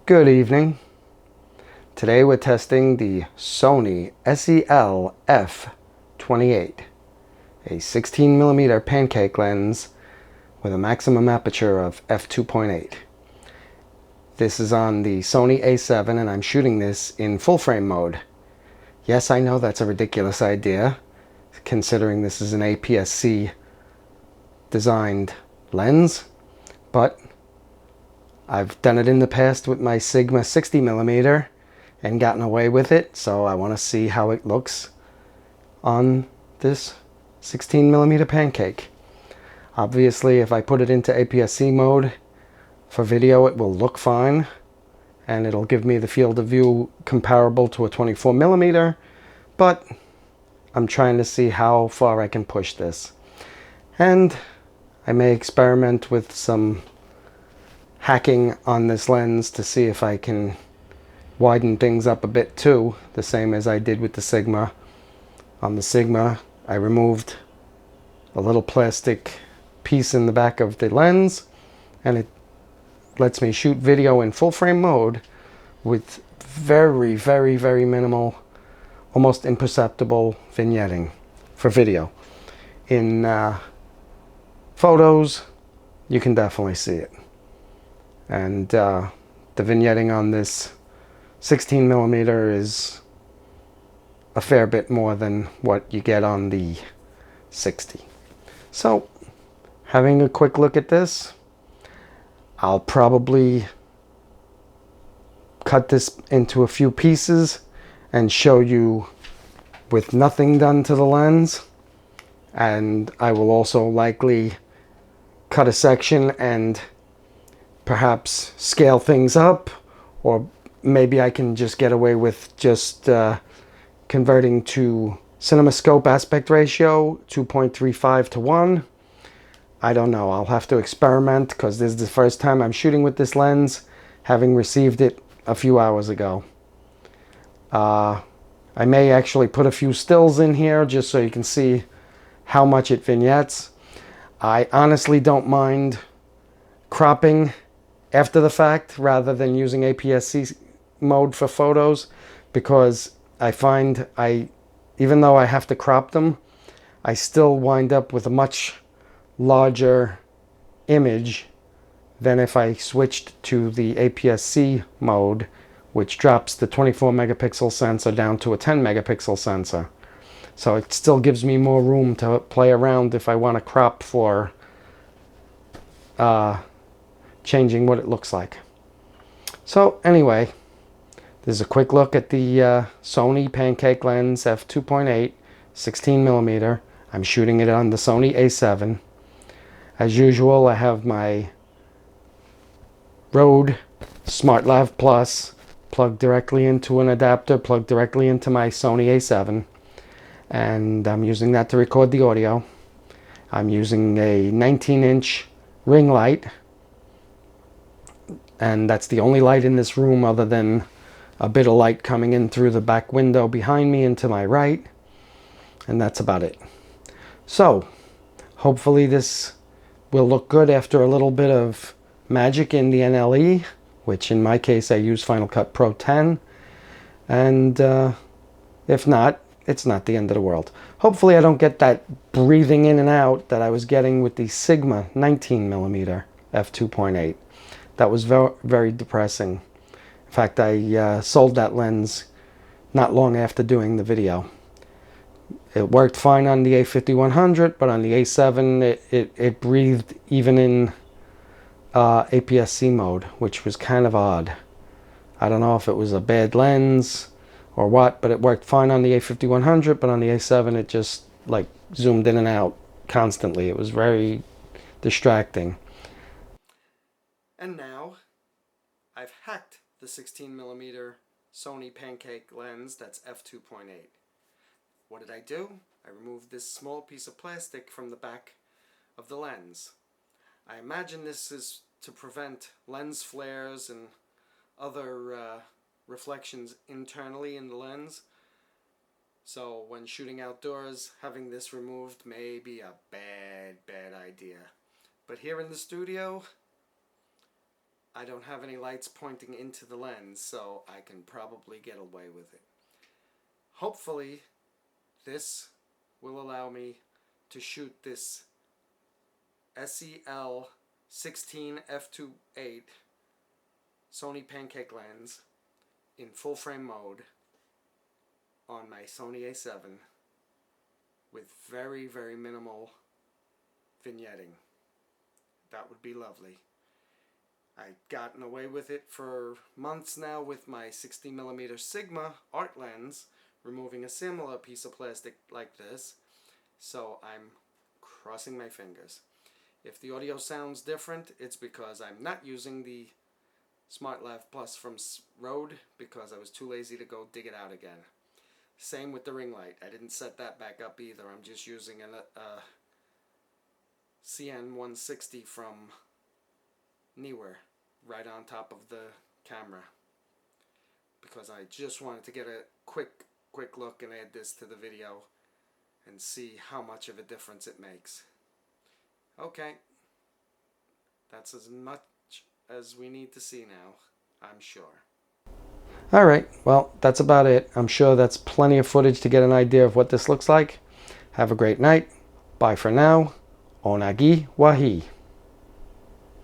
Good evening. Today we're testing the Sony SEL-F28, a 16mm pancake lens with a maximum aperture of f2.8. This is on the Sony A7 and I'm shooting this in full frame mode. Yes, I know that's a ridiculous idea, considering this is an APS-C designed lens, but I've done it in the past with my Sigma 60mm and gotten away with it, so I want to see how it looks on this 16mm pancake. Obviously, if I put it into APS-C mode for video, it will look fine and it'll give me the field of view comparable to a 24mm, but I'm trying to see how far I can push this. And I may experiment with some hacking on this lens to see if I can widen things up a bit too, the same as I did with the Sigma. On the Sigma, I removed a little plastic piece in the back of the lens and it lets me shoot video in full frame mode with very, very, very minimal, almost imperceptible vignetting for video. In photos, you can definitely see it. And the vignetting on this 16mm is a fair bit more than what you get on the 60. So, having a quick look at this, I'll probably cut this into a few pieces and show you with nothing done to the lens. And I will also likely cut a section and perhaps scale things up, or maybe I can just get away with just converting to CinemaScope Aspect Ratio 2.35 to 1. I don't know. I'll have to experiment because this is the first time I'm shooting with this lens, having received it a few hours ago. I may actually put a few stills in here just so you can see how much it vignettes. I honestly don't mind cropping after the fact rather than using APS-C mode for photos, because I find even though I have to crop them, I still wind up with a much larger image than if I switched to the APS-C mode, which drops the 24 megapixel sensor down to a 10 megapixel sensor. So it still gives me more room to play around if I want to crop for changing what it looks like. So anyway, this is a quick look at the Sony Pancake lens f2.8 16mm. I'm shooting it on the Sony A7. As usual, I have my Rode SmartLav Plus plugged directly into an adapter, plugged directly into my Sony A7, and I'm using that to record the audio. I'm using a 19-inch ring light, and that's the only light in this room other than a bit of light coming in through the back window behind me and to my right, and that's about it. So hopefully this will look good after a little bit of magic in the NLE, which in my case I use Final Cut Pro 10, and if not, it's not the end of the world. Hopefully I don't get that breathing in and out that I was getting with the Sigma 19mm f2.8. That was very, very depressing. In fact, I sold that lens not long after doing the video. It worked fine on the A5100, but on the A7 it breathed even in APS-C mode, which was kind of odd. I don't know if it was a bad lens or what, but it worked fine on the A5100, but on the A7 it just like zoomed in and out constantly. It was very distracting. And now I've hacked the 16mm Sony Pancake lens that's f2.8. What did I do? I removed this small piece of plastic from the back of the lens. I imagine this is to prevent lens flares and other reflections internally in the lens. So when shooting outdoors, having this removed may be a bad idea. But here in the studio, I don't have any lights pointing into the lens, so I can probably get away with it. Hopefully, this will allow me to shoot this SEL16F28 Sony Pancake lens in full frame mode on my Sony A7 with very, very minimal vignetting. That would be lovely. I've gotten away with it for months now with my 60mm Sigma art lens, removing a similar piece of plastic like this, so I'm crossing my fingers. If the audio sounds different, it's because I'm not using the SmartLav Plus from Rode because I was too lazy to go dig it out again. Same with the ring light. I didn't set that back up either. I'm just using a CN160 from Neewer right on top of the camera because I just wanted to get a quick look and add this to the video and see how much of a difference it makes. Okay, that's as much as we need to see now, I'm sure. Alright, well, that's about it. I'm sure that's plenty of footage to get an idea of what this looks like. Have a great night. Bye for now. Onagi Wahi.